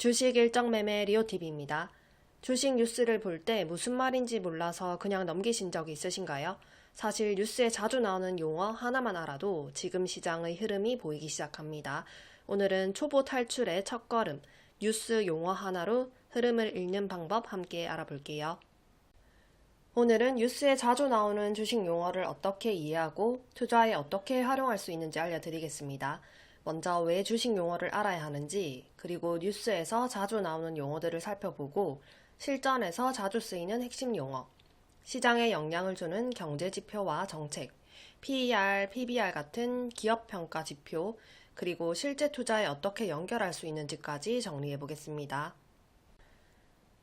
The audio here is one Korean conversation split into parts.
주식 일정 매매 리오TV입니다. 주식 뉴스를 볼 때 무슨 말인지 몰라서 그냥 넘기신 적이 있으신가요? 사실 뉴스에 자주 나오는 용어 하나만 알아도 지금 시장의 흐름이 보이기 시작합니다. 오늘은 초보 탈출의 첫걸음, 뉴스 용어 하나로 흐름을 읽는 방법 함께 알아볼게요. 오늘은 뉴스에 자주 나오는 주식 용어를 어떻게 이해하고 투자에 어떻게 활용할 수 있는지 알려드리겠습니다. 먼저 왜 주식 용어를 알아야 하는지, 그리고 뉴스에서 자주 나오는 용어들을 살펴보고 실전에서 자주 쓰이는 핵심 용어, 시장에 영향을 주는 경제 지표와 정책, PER, PBR 같은 기업 평가 지표, 그리고 실제 투자에 어떻게 연결할 수 있는지까지 정리해 보겠습니다.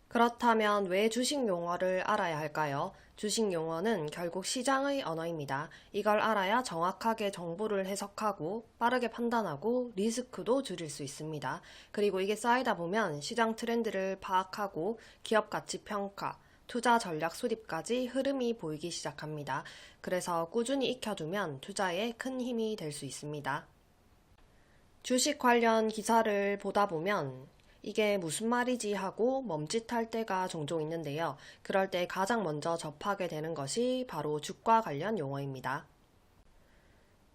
그렇다면 왜 주식 용어를 알아야 할까요? 주식 용어는 결국 시장의 언어입니다. 이걸 알아야 정확하게 정보를 해석하고 빠르게 판단하고 리스크도 줄일 수 있습니다. 그리고 이게 쌓이다 보면 시장 트렌드를 파악하고 기업 가치 평가, 투자 전략 수립까지 흐름이 보이기 시작합니다. 그래서 꾸준히 익혀두면 투자에 큰 힘이 될 수 있습니다. 주식 관련 기사를 보다 보면 이게 무슨 말이지 하고 멈칫할 때가 종종 있는데요. 그럴 때 가장 먼저 접하게 되는 것이 바로 주가 관련 용어입니다.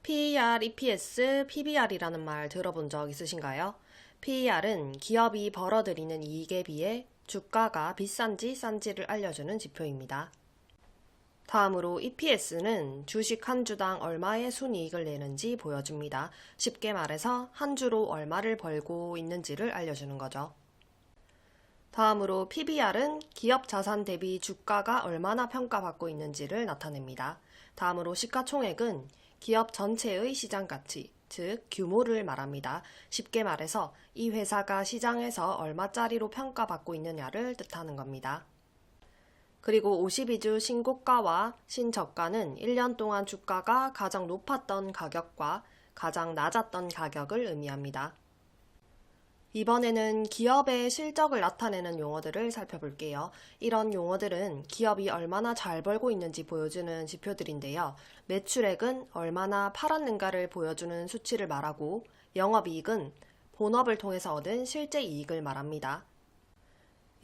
PER, EPS, PBR이라는 말 들어본 적 있으신가요? PER은 기업이 벌어들이는 이익에 비해 주가가 비싼지 싼지를 알려주는 지표입니다. 다음으로 EPS는 주식 한 주당 얼마의 순이익을 내는지 보여줍니다. 쉽게 말해서 한 주로 얼마를 벌고 있는지를 알려주는 거죠. 다음으로 PBR은 기업 자산 대비 주가가 얼마나 평가받고 있는지를 나타냅니다. 다음으로 시가총액은 기업 전체의 시장 가치, 즉 규모를 말합니다. 쉽게 말해서 이 회사가 시장에서 얼마짜리로 평가받고 있느냐를 뜻하는 겁니다. 그리고 52주 신고가와 신저가는 1년 동안 주가가 가장 높았던 가격과 가장 낮았던 가격을 의미합니다. 이번에는 기업의 실적을 나타내는 용어들을 살펴볼게요. 이런 용어들은 기업이 얼마나 잘 벌고 있는지 보여주는 지표들인데요. 매출액은 얼마나 팔았는가를 보여주는 수치를 말하고 영업이익은 본업을 통해서 얻은 실제 이익을 말합니다.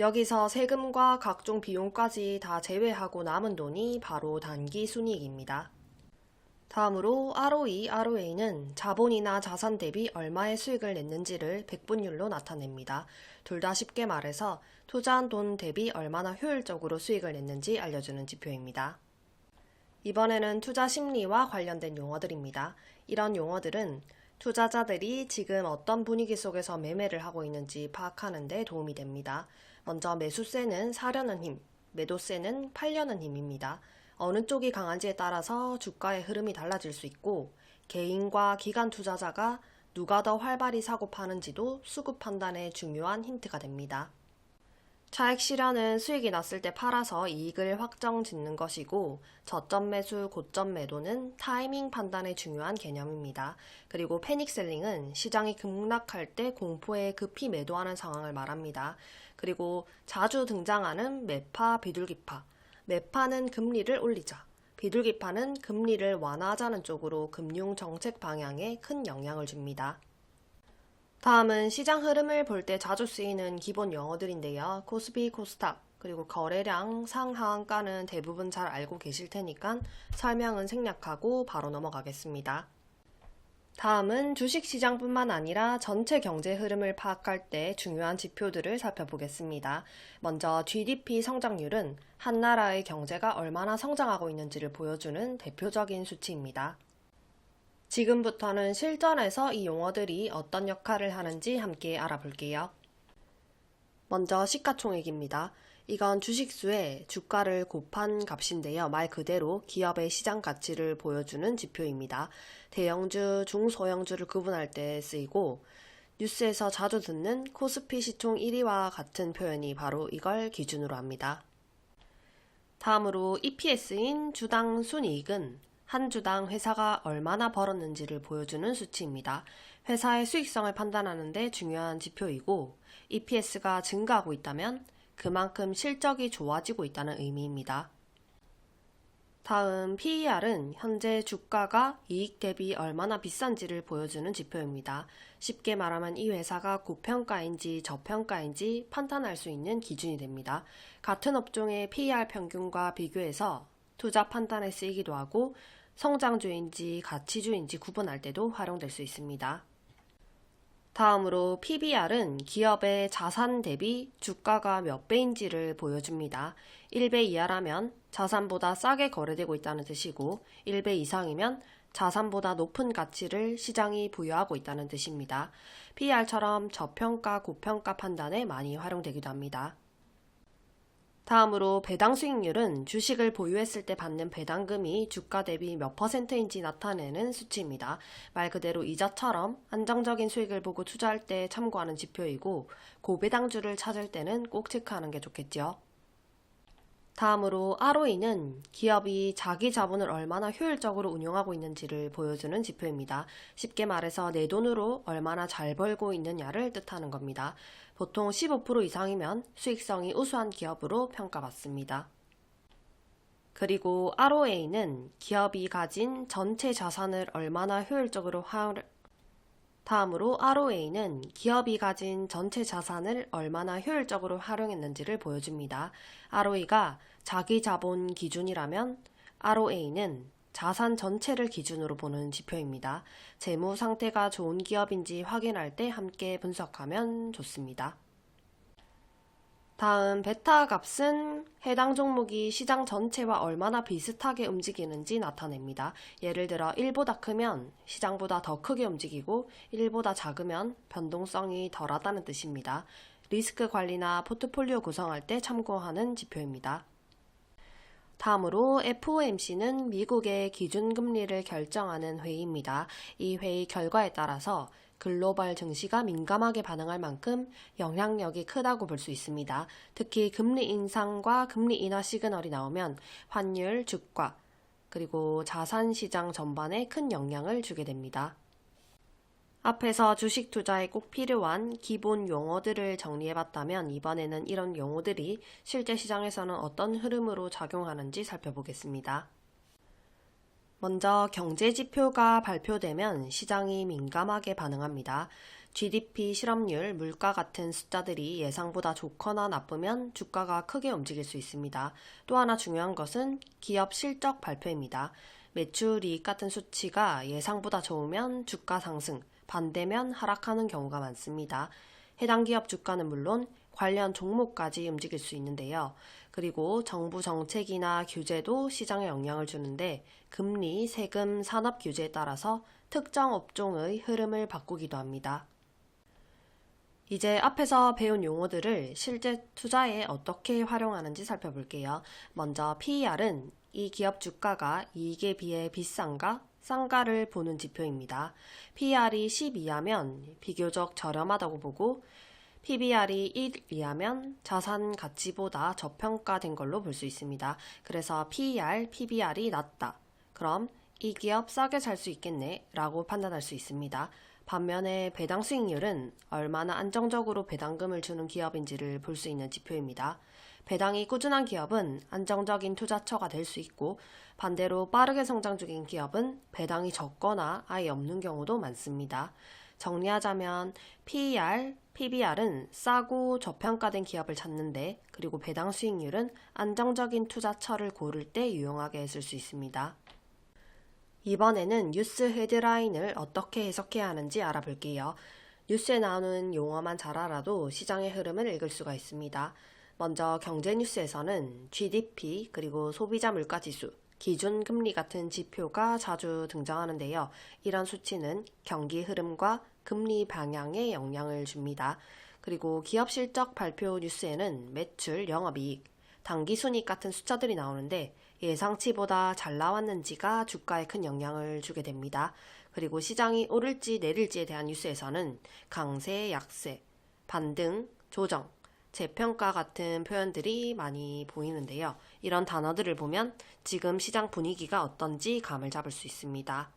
여기서 세금과 각종 비용까지 다 제외하고 남은 돈이 바로 단기 순이익입니다. 다음으로 ROE, ROA는 자본이나 자산 대비 얼마의 수익을 냈는지를 백분율로 나타냅니다. 둘 다 쉽게 말해서 투자한 돈 대비 얼마나 효율적으로 수익을 냈는지 알려주는 지표입니다. 이번에는 투자 심리와 관련된 용어들입니다. 이런 용어들은 투자자들이 지금 어떤 분위기 속에서 매매를 하고 있는지 파악하는 데 도움이 됩니다. 먼저 매수세는 사려는 힘, 매도세는 팔려는 힘입니다. 어느 쪽이 강한지에 따라서 주가의 흐름이 달라질 수 있고 개인과 기관 투자자가 누가 더 활발히 사고 파는지도 수급 판단에 중요한 힌트가 됩니다. 차익 실현은 수익이 났을 때 팔아서 이익을 확정 짓는 것이고 저점 매수, 고점 매도는 타이밍 판단에 중요한 개념입니다. 그리고 패닉셀링은 시장이 급락할 때 공포에 급히 매도하는 상황을 말합니다. 그리고 자주 등장하는 매파, 비둘기파. 매파는 금리를 올리자, 비둘기파는 금리를 완화하자는 쪽으로 금융 정책 방향에 큰 영향을 줍니다. 다음은 시장 흐름을 볼 때 자주 쓰이는 기본 용어들인데요. 코스피, 코스닥, 그리고 거래량, 상하한가는 대부분 잘 알고 계실 테니까 설명은 생략하고 바로 넘어가겠습니다. 다음은 주식시장뿐만 아니라 전체 경제 흐름을 파악할 때 중요한 지표들을 살펴보겠습니다. 먼저 GDP 성장률은 한 나라의 경제가 얼마나 성장하고 있는지를 보여주는 대표적인 수치입니다. 지금부터는 실전에서 이 용어들이 어떤 역할을 하는지 함께 알아볼게요. 먼저 시가총액입니다. 이건 주식수의 주가를 곱한 값인데요. 말 그대로 기업의 시장 가치를 보여주는 지표입니다. 대형주, 중소형주를 구분할 때 쓰이고 뉴스에서 자주 듣는 코스피 시총 1위와 같은 표현이 바로 이걸 기준으로 합니다. 다음으로 EPS인 주당 순이익은 한 주당 회사가 얼마나 벌었는지를 보여주는 수치입니다. 회사의 수익성을 판단하는 데 중요한 지표이고 EPS가 증가하고 있다면 그만큼 실적이 좋아지고 있다는 의미입니다. 다음 PER은 현재 주가가 이익 대비 얼마나 비싼지를 보여주는 지표입니다. 쉽게 말하면 이 회사가 고평가인지 저평가인지 판단할 수 있는 기준이 됩니다. 같은 업종의 PER 평균과 비교해서 투자 판단에 쓰이기도 하고 성장주인지 가치주인지 구분할 때도 활용될 수 있습니다. 다음으로 PBR은 기업의 자산 대비 주가가 몇 배인지를 보여줍니다. 1배 이하라면 자산보다 싸게 거래되고 있다는 뜻이고 1배 이상이면 자산보다 높은 가치를 시장이 부여하고 있다는 뜻입니다. PER처럼 저평가, 고평가 판단에 많이 활용되기도 합니다. 다음으로 배당 수익률은 주식을 보유했을 때 받는 배당금이 주가 대비 몇 %인지 나타내는 수치입니다. 말 그대로 이자처럼 안정적인 수익을 보고 투자할 때 참고하는 지표이고 고배당주를 찾을 때는 꼭 체크하는 게 좋겠죠. 다음으로 ROE는 기업이 자기 자본을 얼마나 효율적으로 운용하고 있는지를 보여주는 지표입니다. 쉽게 말해서 내 돈으로 얼마나 잘 벌고 있느냐를 뜻하는 겁니다. 보통 15% 이상이면 수익성이 우수한 기업으로 평가받습니다. 그리고 ROA는 기업이 가진 전체 자산을 얼마나 효율적으로 활용했는지를 보여줍니다. ROE가 자기 자본 기준이라면 ROA는 자산 전체를 기준으로 보는 지표입니다. 재무 상태가 좋은 기업인지 확인할 때 함께 분석하면 좋습니다. 다음 베타 값은 해당 종목이 시장 전체와 얼마나 비슷하게 움직이는지 나타냅니다. 예를 들어 1보다 크면 시장보다 더 크게 움직이고 1보다 작으면 변동성이 덜하다는 뜻입니다. 리스크 관리나 포트폴리오 구성할 때 참고하는 지표입니다. 다음으로 FOMC는 미국의 기준금리를 결정하는 회의입니다. 이 회의 결과에 따라서 글로벌 증시가 민감하게 반응할 만큼 영향력이 크다고 볼 수 있습니다. 특히 금리 인상과 금리 인하 시그널이 나오면 환율, 주가, 그리고 자산시장 전반에 큰 영향을 주게 됩니다. 앞에서 주식 투자에 꼭 필요한 기본 용어들을 정리해봤다면 이번에는 이런 용어들이 실제 시장에서는 어떤 흐름으로 작용하는지 살펴보겠습니다. 먼저 경제지표가 발표되면 시장이 민감하게 반응합니다. GDP, 실업률, 물가 같은 숫자들이 예상보다 좋거나 나쁘면 주가가 크게 움직일 수 있습니다. 또 하나 중요한 것은 기업 실적 발표입니다. 매출, 이익 같은 수치가 예상보다 좋으면 주가 상승, 반대면 하락하는 경우가 많습니다. 해당 기업 주가는 물론 관련 종목까지 움직일 수 있는데요. 그리고 정부 정책이나 규제도 시장에 영향을 주는데 금리, 세금, 산업 규제에 따라서 특정 업종의 흐름을 바꾸기도 합니다. 이제 앞에서 배운 용어들을 실제 투자에 어떻게 활용하는지 살펴볼게요. 먼저 PER은 이 기업 주가가 이익에 비해 비싼가, 싼가를 보는 지표입니다. PER이 10 이하면 비교적 저렴하다고 보고 PBR이 1 이하면 자산 가치보다 저평가된 걸로 볼 수 있습니다. 그래서 PER, PBR이 낮다. 그럼 이 기업 싸게 살 수 있겠네 라고 판단할 수 있습니다. 반면에 배당 수익률은 얼마나 안정적으로 배당금을 주는 기업인지를 볼 수 있는 지표입니다. 배당이 꾸준한 기업은 안정적인 투자처가 될 수 있고 반대로 빠르게 성장 중인 기업은 배당이 적거나 아예 없는 경우도 많습니다. 정리하자면 PER, PBR은 싸고 저평가된 기업을 찾는데 그리고 배당 수익률은 안정적인 투자처를 고를 때 유용하게 쓸 수 있습니다. 이번에는 뉴스 헤드라인을 어떻게 해석해야 하는지 알아볼게요. 뉴스에 나오는 용어만 잘 알아도 시장의 흐름을 읽을 수가 있습니다. 먼저 경제 뉴스에서는 GDP 그리고 소비자 물가지수, 기준금리 같은 지표가 자주 등장하는데요. 이런 수치는 경기 흐름과 금리 방향에 영향을 줍니다. 그리고 기업 실적 발표 뉴스에는 매출, 영업이익, 당기순이익 같은 숫자들이 나오는데 예상치보다 잘 나왔는지가 주가에 큰 영향을 주게 됩니다. 그리고 시장이 오를지 내릴지에 대한 뉴스에서는 강세, 약세, 반등, 조정, 재평가 같은 표현들이 많이 보이는데요. 이런 단어들을 보면 지금 시장 분위기가 어떤지 감을 잡을 수 있습니다.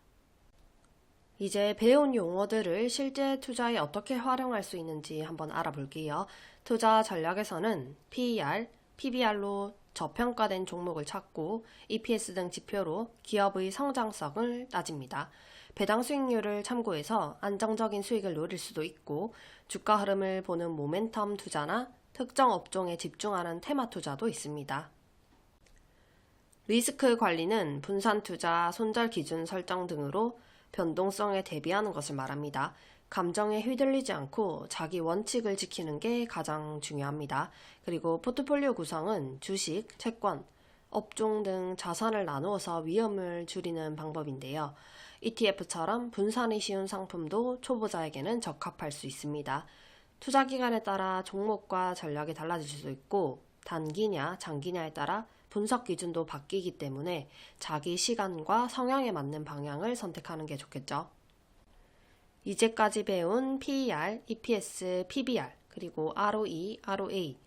이제 배운 용어들을 실제 투자에 어떻게 활용할 수 있는지 한번 알아볼게요. 투자 전략에서는 PER, PBR로 저평가된 종목을 찾고 EPS 등 지표로 기업의 성장성을 따집니다. 배당 수익률을 참고해서 안정적인 수익을 노릴 수도 있고 주가 흐름을 보는 모멘텀 투자나 특정 업종에 집중하는 테마 투자도 있습니다. 리스크 관리는 분산 투자, 손절 기준 설정 등으로 변동성에 대비하는 것을 말합니다. 감정에 휘둘리지 않고 자기 원칙을 지키는 게 가장 중요합니다. 그리고 포트폴리오 구성은 주식, 채권, 업종 등 자산을 나누어서 위험을 줄이는 방법인데요. ETF처럼 분산이 쉬운 상품도 초보자에게는 적합할 수 있습니다. 투자 기간에 따라 종목과 전략이 달라질 수도 있고 단기냐 장기냐에 따라 분석 기준도 바뀌기 때문에 자기 시간과 성향에 맞는 방향을 선택하는 게 좋겠죠. 이제까지 배운 PER, EPS, PBR, 그리고 ROE, ROA,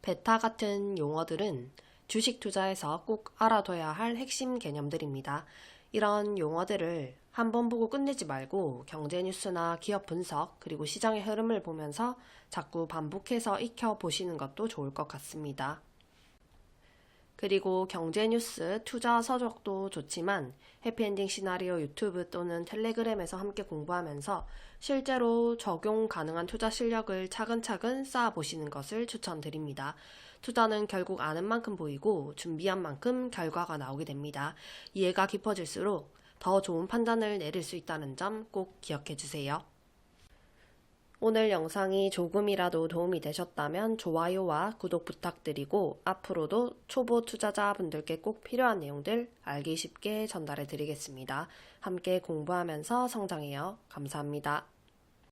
베타 같은 용어들은 주식 투자에서 꼭 알아둬야 할 핵심 개념들입니다. 이런 용어들을 한번 보고 끝내지 말고 경제 뉴스나 기업 분석, 그리고 시장의 흐름을 보면서 자꾸 반복해서 익혀보시는 것도 좋을 것 같습니다. 그리고 경제뉴스, 투자 서적도 좋지만 해피엔딩 시나리오 유튜브 또는 텔레그램에서 함께 공부하면서 실제로 적용 가능한 투자 실력을 차근차근 쌓아보시는 것을 추천드립니다. 투자는 결국 아는 만큼 보이고 준비한 만큼 결과가 나오게 됩니다. 이해가 깊어질수록 더 좋은 판단을 내릴 수 있다는 점 꼭 기억해 주세요. 오늘 영상이 조금이라도 도움이 되셨다면 좋아요와 구독 부탁드리고 앞으로도 초보 투자자분들께 꼭 필요한 내용들 알기 쉽게 전달해 드리겠습니다. 함께 공부하면서 성장해요. 감사합니다.